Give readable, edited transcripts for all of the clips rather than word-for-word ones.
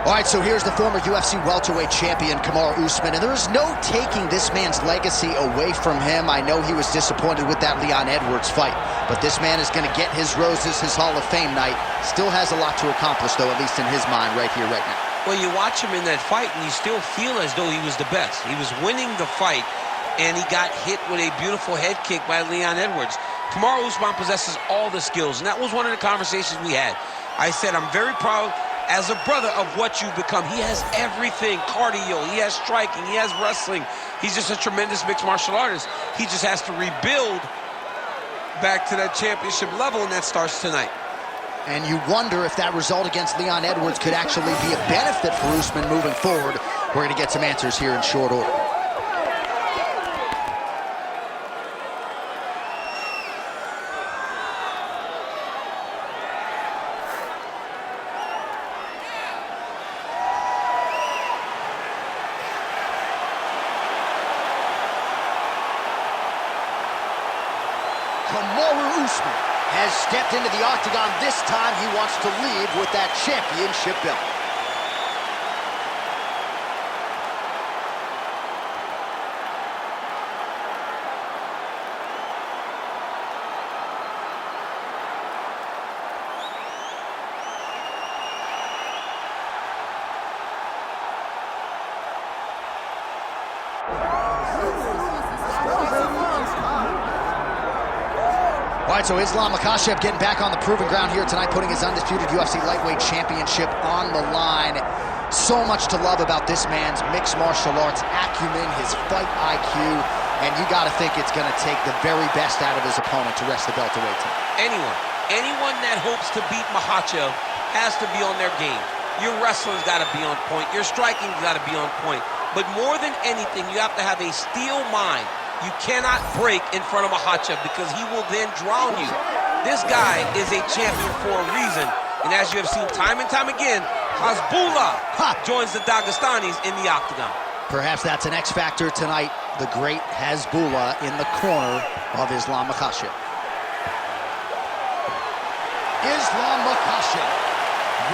All right, so here's the former UFC welterweight champion, Kamaru Usman, and there is no taking this man's legacy away from him. I know he was disappointed with that Leon Edwards fight, but this man is going to get his roses, his Hall of Fame night. Still has a lot to accomplish, though, at least in his mind, right here, right now. Well, you watch him in that fight, and you still feel as though he was the best. He was winning the fight, and he got hit with a beautiful head kick by Leon Edwards. Kamaru Usman possesses all the skills, and that was one of the conversations we had. I said, I'm very proud as a brother of what you've become. He has everything: cardio, he has striking, he has wrestling. He's just a tremendous mixed martial artist. He just has to rebuild back to that championship level, and that starts tonight. And you wonder if that result against Leon Edwards could actually be a benefit for Usman moving forward. We're going to get some answers here in short order. Kamaru Usman has stepped into the octagon. This time he wants to leave with that championship belt. All right, so Islam Makhachev getting back on the proven ground here tonight, putting his undisputed UFC lightweight championship on the line. So much to love about this man's mixed martial arts acumen, his fight IQ, and you got to think it's going to take the very best out of his opponent to wrest the belt away tonight. Anyone that hopes to beat Makhachev has to be on their game. Your wrestling's got to be on point. Your striking's got to be on point. But more than anything, you have to have a steel mind. You cannot break in front of Makhachev because he will then drown you. This guy is a champion for a reason. And as you have seen time and time again, Hezbollah joins the Dagestanis in the octagon. Perhaps that's an X factor tonight. The great Hezbollah in the corner of Islam Makhachev. Islam Makhachev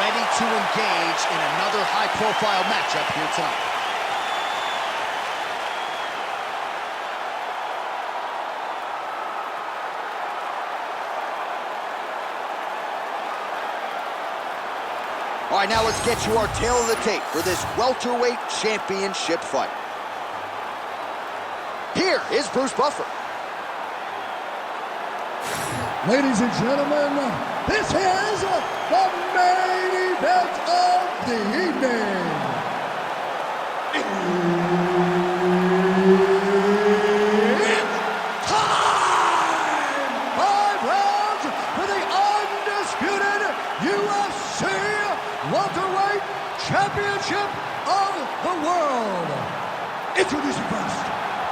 ready to engage in another high-profile matchup here tonight. All right, now let's get you our tail of the tape for this welterweight championship fight. Here is Bruce Buffer. Ladies and gentlemen, this is the main event of the evening. It's time! 5 rounds for the undisputed UFC welterweight championship of the world. Introducing first,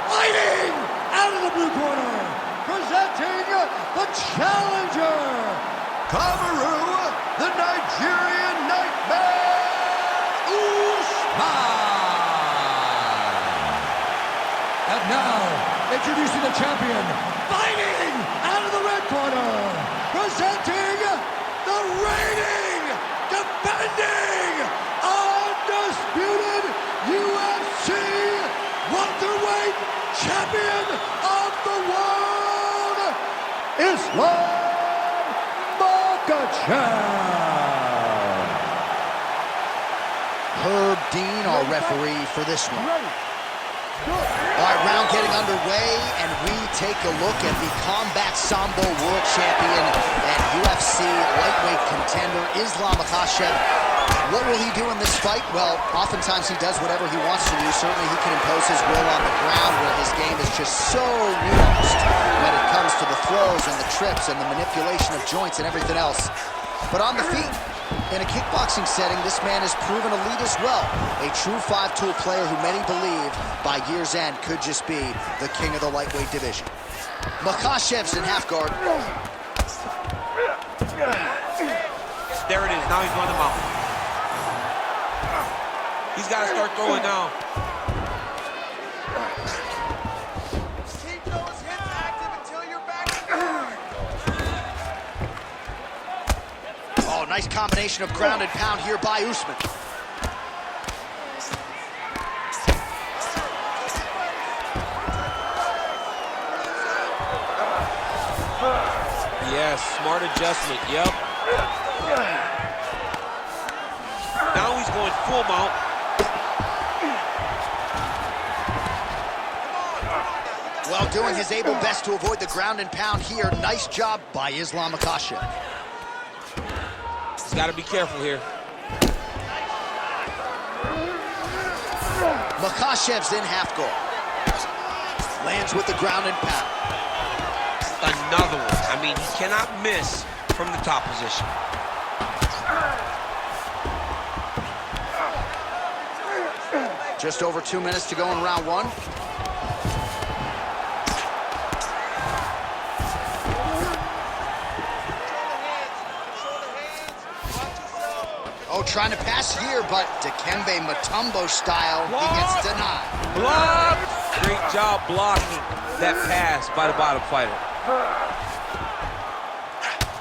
fighting out of the blue corner, presenting the challenger, Kamaru, the Nigerian Nightmare, Usman. And now, introducing the champion, fighting out of the red corner, presenting the reigning, defending, undisputed UFC welterweight champion of the world, Islam Makhachev. Herb Dean, our referee for this one. All right, round getting underway, and we take a look at the Combat Sambo World Champion and UFC lightweight contender, Islam Makhachev. What will he do in this fight? Well, oftentimes he does whatever he wants to do. Certainly he can impose his will on the ground, where his game is just so nuanced when it comes to the throws and the trips and the manipulation of joints and everything else. But on the feet, in a kickboxing setting, this man has proven elite as well. A true 5-tool player who many believe by year's end could just be the king of the lightweight division. Makhachev's in half guard. There it is. Now he's going to mount. He's got to start throwing now. Keep those hits active until you're back. Oh, nice combination of ground and pound here by Usman. Yes, smart adjustment, yep. Now he's going full mount. Well, doing his able best to avoid the ground and pound here. Nice job by Islam Makhachev. He's got to be careful here. Makhachev's in half guard. Lands with the ground and pound. Another one. I mean, he cannot miss from the top position. Just over 2 minutes to go in round one. Oh, trying to pass here, but Dikembe Mutombo style, he gets denied. Blocked! Great job blocking that pass by the bottom fighter.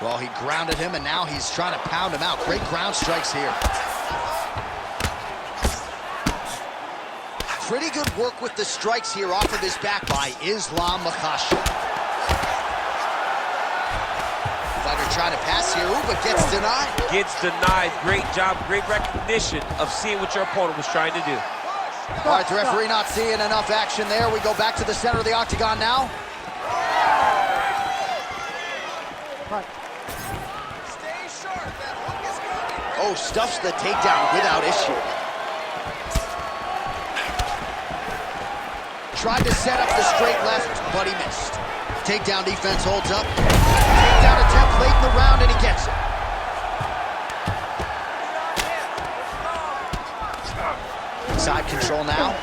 Well, he grounded him, and now he's trying to pound him out. Great ground strikes here. Pretty good work with the strikes here off of his back by Islam Makhachev. Fighter trying to pass here, ooh, but gets denied. Gets denied. Great job, great recognition of seeing what your opponent was trying to do. All right, the referee not seeing enough action there. We go back to the center of the octagon now. Stay sharp. That hook is coming. Oh, stuffs the takedown without issue. Tried to set up the straight left, but he missed. Takedown defense holds up. Takedown attempt late in the round, and he gets it. Side control now.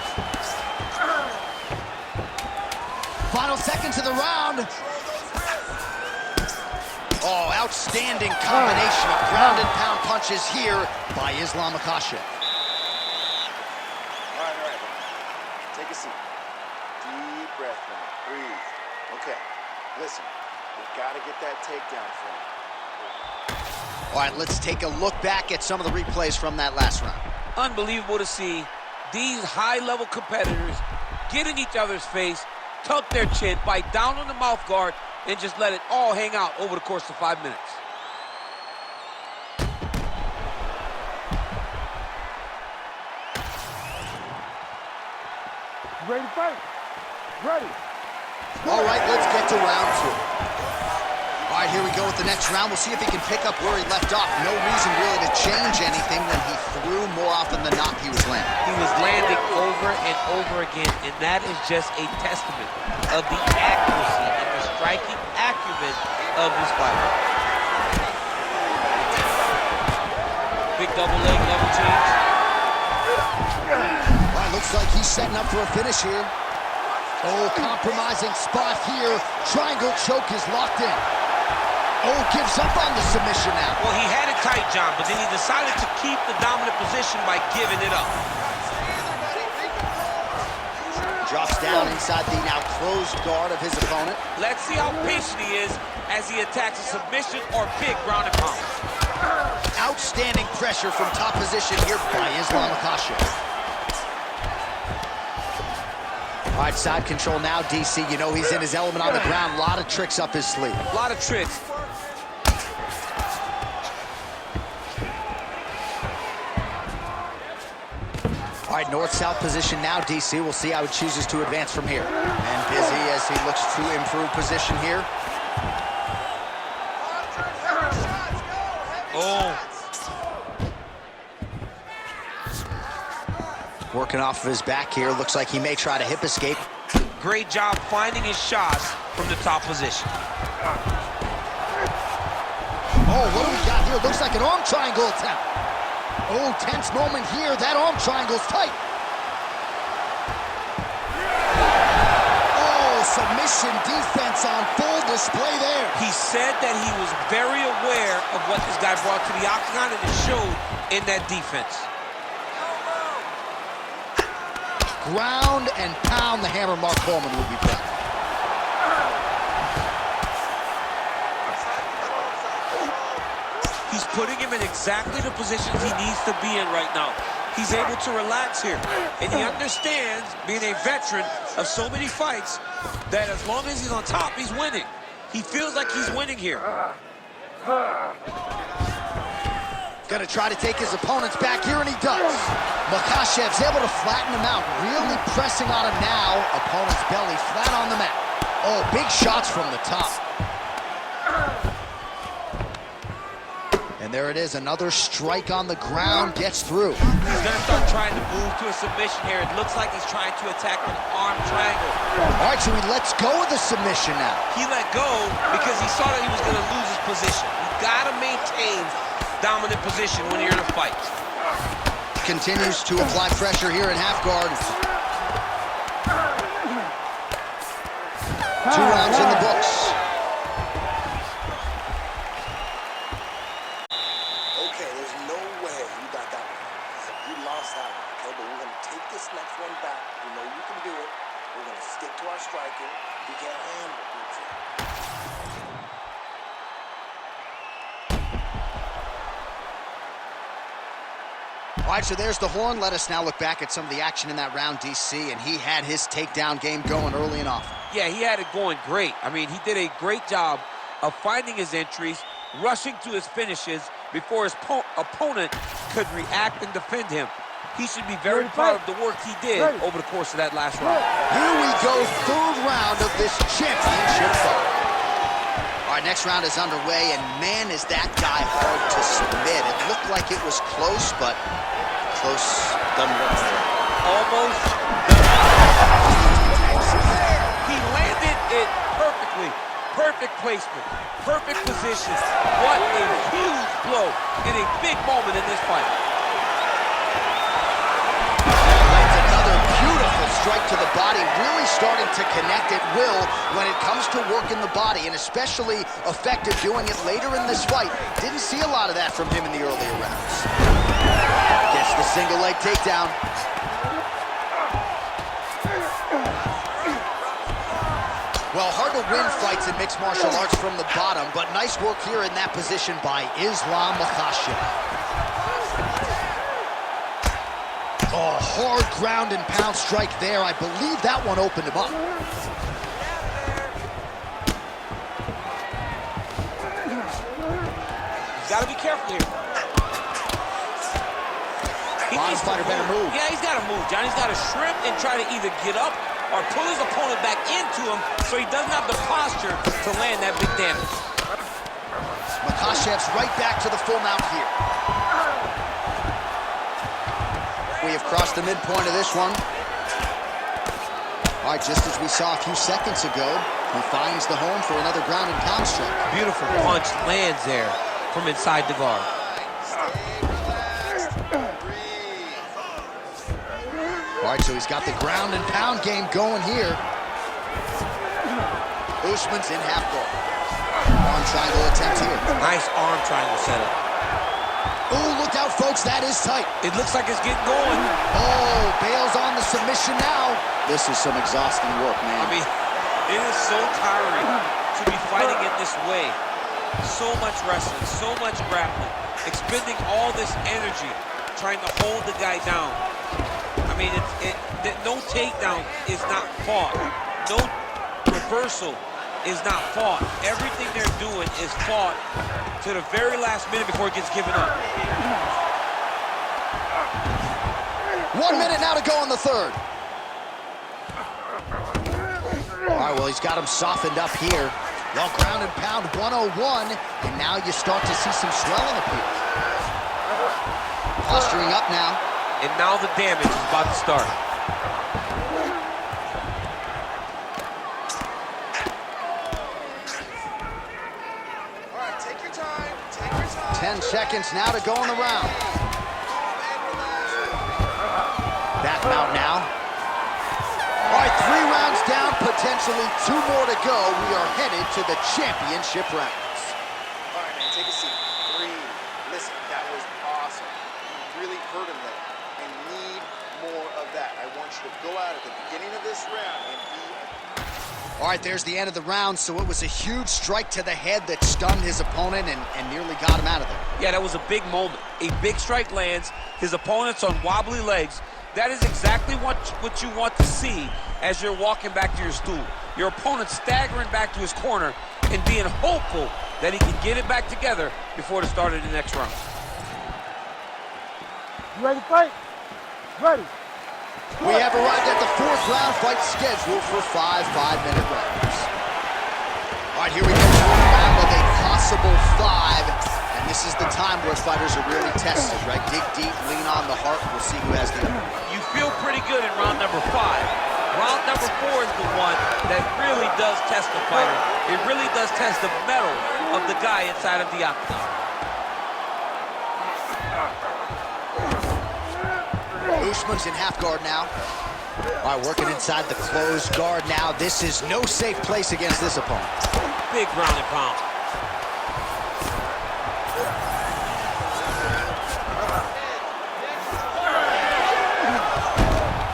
Final seconds of the round. Oh, outstanding combination of ground and pound punches here by Islam Makhachev. All right. Take a seat. Deep breath, man. Breathe. Okay. Listen, we've got to get that takedown from him. All right, let's take a look back at some of the replays from that last round. Unbelievable to see these high-level competitors get in each other's face, tuck their chin, bite down on the mouth guard, and just let it all hang out over the course of 5 minutes. Ready to fight? Ready. All right, let's get to round two. All right, here we go with the next round. We'll see if he can pick up where he left off. No reason really to change anything when he threw more often than not he was landing. He was landing over and over again, and that is just a testament of the accuracy and the striking acumen of this fighter. Big double leg, level change. All right, looks like he's setting up for a finish here. Oh, compromising spot here. Triangle choke is locked in. Oh, gives up on the submission now. Well, he had it tight, John, but then he decided to keep the dominant position by giving it up. Drops down inside the now closed guard of his opponent. Let's see how patient he is as he attacks a submission or big ground and pound. Outstanding pressure from top position here by Islam Makhachev. All right, side control now, DC. You know he's in his element on the ground. A lot of tricks up his sleeve. A lot of tricks. All right, north-south position now, DC. We'll see how he chooses to advance from here. And busy as he looks to improve position here. Oh. Working off of his back here. Looks like he may try to hip escape. Great job finding his shots from the top position. Oh, what do we got here? Looks like an arm triangle attempt. Oh, tense moment here. That arm triangle's tight. Oh, submission defense on full display there. He said that he was very aware of what this guy brought to the octagon, and it showed in that defense. Ground and pound the hammer. Mark Coleman would be proud. He's putting him in exactly the positions he needs to be in right now. He's able to relax here, and he understands, being a veteran of so many fights, that as long as he's on top, he's winning. He feels like he's winning here. Gonna try to take his opponents back here, and he does. Makhachev's able to flatten him out, really pressing on him now. Opponent's belly flat on the mat. Oh, big shots from the top. And there it is, another strike on the ground, gets through. He's gonna start trying to move to a submission here. It looks like he's trying to attack an arm triangle. All right, so he lets go of the submission now. He let go because he saw that he was gonna lose his position. You gotta maintain dominant position when you're in a fight. Continues to apply pressure here in half guard. 2 rounds in the books. Okay, there's no way you got that one. You lost that one, okay? But we're going to take this next one back. We know you can do it. We're going to stick to our striking. We can't handle it. All right, so there's the horn. Let us now look back at some of the action in that round, DC, and he had his takedown game going early and often. Yeah, he had it going great. I mean, he did a great job of finding his entries, rushing to his finishes before his opponent could react and defend him. He should be very proud of the work he did over the course of that last round. Here we go, 3rd round of this championship fight. All right, next round is underway, and man, is that guy hard to submit. It looked like it was close, but close doesn't work for him. Almost. He landed it perfectly. Perfect placement, perfect position. What a huge blow in a big moment in this fight. Lands another beautiful strike to the body, really starting to connect at will when it comes to working the body, and especially effective doing it later in this fight. Didn't see a lot of that from him in the earlier rounds. Gets the single leg takedown. Well, hard to win fights in mixed martial arts from the bottom, but nice work here in that position by Islam Makhachev. Oh, hard ground and pound strike there. I believe that one opened him up. He's got to be careful here. Bottom fighter better move. Yeah, he's got to move, John. He's got to shrimp and try to either get up or pull his opponent back into him so he doesn't have the posture to land that big damage. Makhachev's right back to the full mount here. We have crossed the midpoint of this one. All right, just as we saw a few seconds ago, he finds the home for another ground and pound strike. Beautiful punch lands there from inside the guard. All right, so he's got the ground and pound game going here. Usman's in half guard. Arm triangle attempt here. Nice arm triangle setup. Oh, look out, folks, that is tight. It looks like it's getting going. Oh, bails on the submission now. This is some exhausting work, man. I mean, it is so tiring to be fighting in this way. So much wrestling, so much grappling, expending all this energy trying to hold the guy down. I mean, no takedown is not fought. No reversal is not fought. Everything they're doing is fought to the very last minute before it gets given up. 1 minute now to go in the 3rd. All right, well, he's got him softened up here. Well, ground and pound 101, and now you start to see some swelling appear. Posturing up now. And now the damage is about to start. All right, take your time. Take your time. 10 seconds now to go in the round. Back mount now. All right, 3 rounds down, potentially 2 more to go. We are headed to the championship rounds. All right, man, take a seat. Breathe. Listen, that was awesome. You really hurt him there. I need more of that. I want you to go out at the beginning of this round and be... All right, there's the end of the round, so it was a huge strike to the head that stunned his opponent and nearly got him out of there. Yeah, that was a big moment. A big strike lands. His opponent's on wobbly legs. That is exactly what you want to see as you're walking back to your stool. Your opponent staggering back to his corner and being hopeful that he can get it back together before the start of the next round. You ready to fight? Ready. We have arrived at the 4th round fight scheduled for 5 5-minute rounds. All right, here we go to a round of a possible 5. And this is the time where fighters are really tested, right? Dig deep, lean on the heart. We'll see who has the upper. You feel pretty good in round number 5. Round number 4 is the one that really does test the fighter. It really does test the mettle of the guy inside of the octagon. Usman's in half guard now. All right, working inside the closed guard now. This is no safe place against this opponent. Big ground and pound.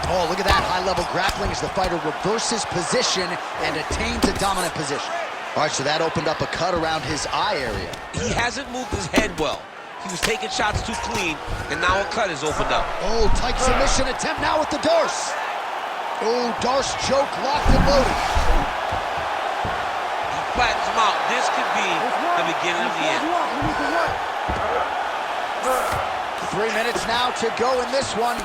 Oh, look at that high-level grappling as the fighter reverses position and attains a dominant position. All right, so that opened up a cut around his eye area. He hasn't moved his head well. He was taking shots too clean, and now a cut has opened up. Oh, tight submission attempt now with the Darce. Oh, Darce choke locked and loaded. He flattens him out. This could be the beginning of the end. 3 minutes now to go in this one.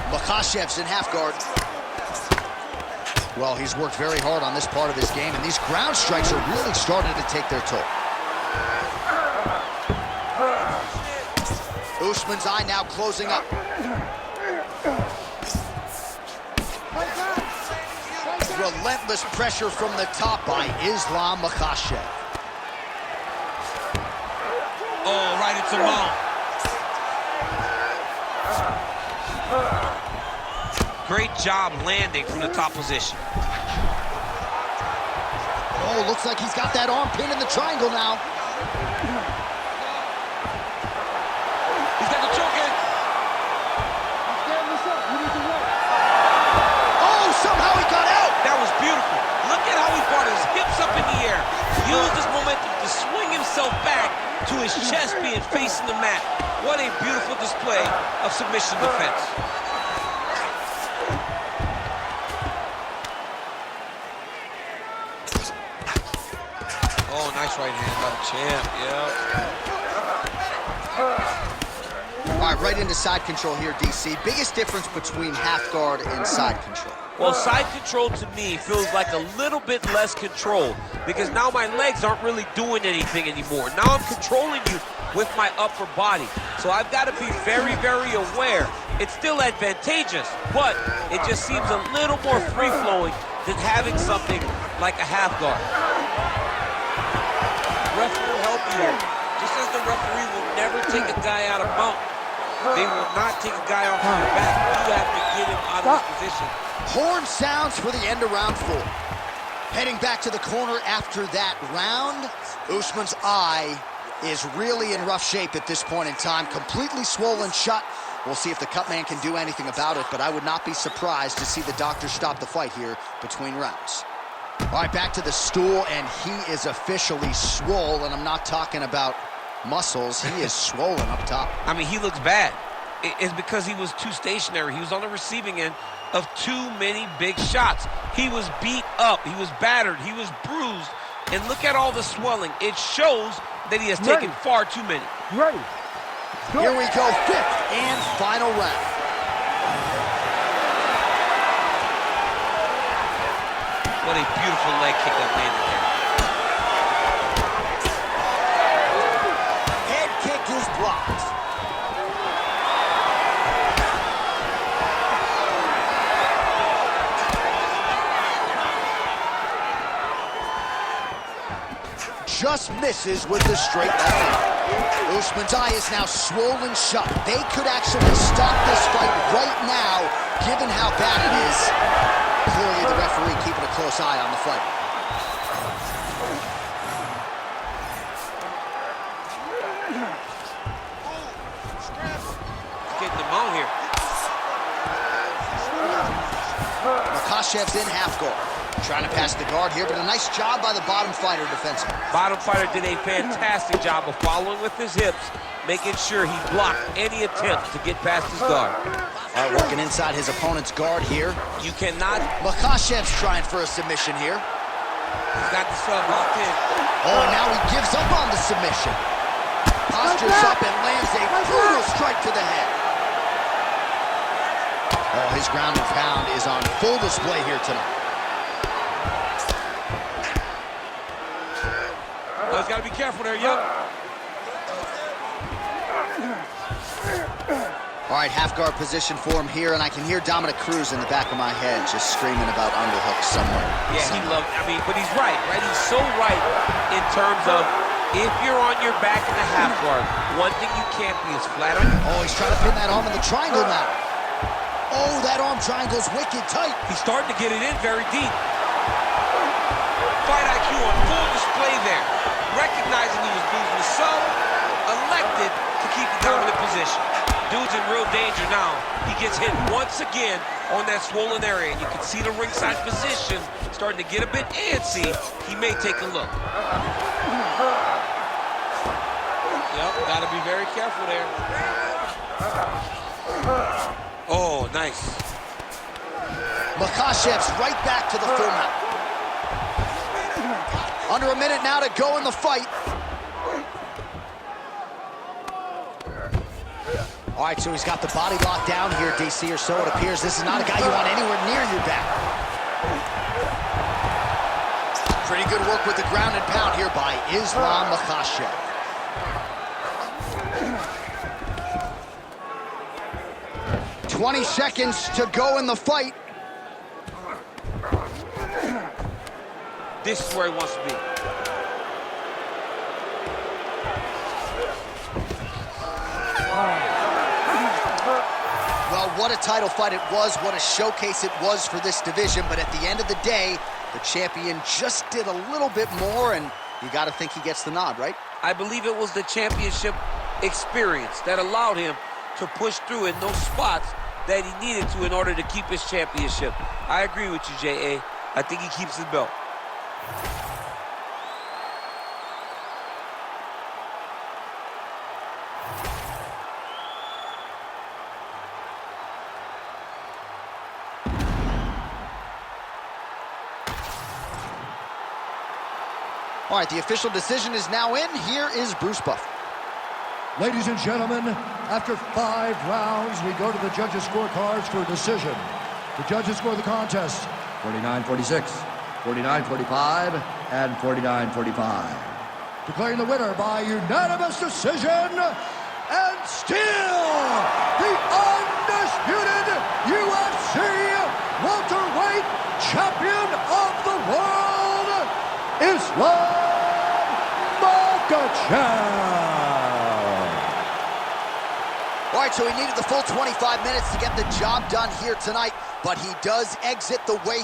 Makhachev's in half guard. Well, he's worked very hard on this part of his game, and these ground strikes are really starting to take their toll. Usman's eye now closing up. Relentless pressure from the top by Islam Makhachev. Oh, right into mount. Great job landing from the top position. Oh, looks like he's got that arm pin in the triangle now. He's got the choke in. Oh, somehow he got out. That was beautiful. Look at how he brought his hips up in the air. Used his momentum to swing himself back to his chest being facing the mat. What a beautiful display of submission defense. Oh, nice right hand by the champ, yeah. All right, right into side control here, DC. Biggest difference between half guard and side control? Well, side control to me feels like a little bit less control because now my legs aren't really doing anything anymore. Now I'm controlling you with my upper body. So I've got to be very, very aware. It's still advantageous, but it just seems a little more free-flowing than having something like a half guard. Referee will help you here. Just as the referee will never take a guy out of mount, they will not take a guy off your back. You have to get him out of his position. Horn sounds for the end of round 4. Heading back to the corner after that round, Usman's eye is really in rough shape at this point in time. Completely swollen shut. We'll see if the cut man can do anything about it, but I would not be surprised to see the doctor stop the fight here between rounds. All right, back to the stool, and he is officially swollen. I'm not talking about muscles. He is swollen up top. I mean, he looks bad. It's because he was too stationary. He was on the receiving end of too many big shots. He was beat up. He was battered. He was bruised. And look at all the swelling. It shows that he has taken far too many. Ready. Here we go, 5th and final round. What a beautiful leg kick that landed there. Head kick is blocked. Just misses with the straight left. Usman's eye is now swollen shut. They could actually stop this fight right now, given how bad it is. Clearly the referee keeping a close eye on the fight. Getting them out here. Makhachev's in half guard. Trying to pass the guard here, but a nice job by the bottom fighter defensively. Bottom fighter did a fantastic job of following with his hips, making sure he blocked any attempt to get past his guard. All right, working inside his opponent's guard here. You cannot... Makhachev's trying for a submission here. He's got the sub locked in. Oh, and now he gives up on the submission. Postures up and lands a brutal strike to the head. Oh, his ground and pound is on full display here tonight. Oh, he's got to be careful there, Young. All right, half guard position for him here, and I can hear Dominic Cruz in the back of my head just screaming about underhooks somewhere. Yeah, he loved, but he's right? He's so right in terms of if you're on your back in the half guard, one thing you can't be is flat on your... Oh, he's trying to pin that arm in the triangle now. Oh, that arm triangle's wicked tight. He's starting to get it in very deep. Fight IQ on full display there. Recognizing he was losing the sub, elected to keep the dominant position. Dude's in real danger now. He gets hit once again on that swollen area, and you can see the ringside position starting to get a bit antsy. He may take a look. Yep, gotta be very careful there. Oh, nice. Makhachev's right back to the full mount. Under a minute now to go in the fight. All right, so he's got the body locked down here, DC, or so it appears. This is not a guy you want anywhere near your back. Pretty good work with the ground and pound here by Islam Makhachev. "20 seconds to go in the fight." This is where he wants to be. Well, what a title fight it was, what a showcase it was for this division, but at the end of the day, the champion just did a little bit more, and you got to think he gets the nod, right? I believe it was the championship experience that allowed him to push through in those spots that he needed to in order to keep his championship. I agree with you, J.A. I think he keeps his belt. All right, the official decision is now in. Here is Bruce Buffer. Ladies and gentlemen, after 5 rounds, we go to the judges' scorecards for a decision. The judges score the contest 49-46, 49-45, and 49-45. Declaring the winner by unanimous decision, and still the undisputed UFC welterweight champion of the world, Islam Makhachev. All right, so he needed the full 25 minutes to get the job done here tonight, but he does exit the way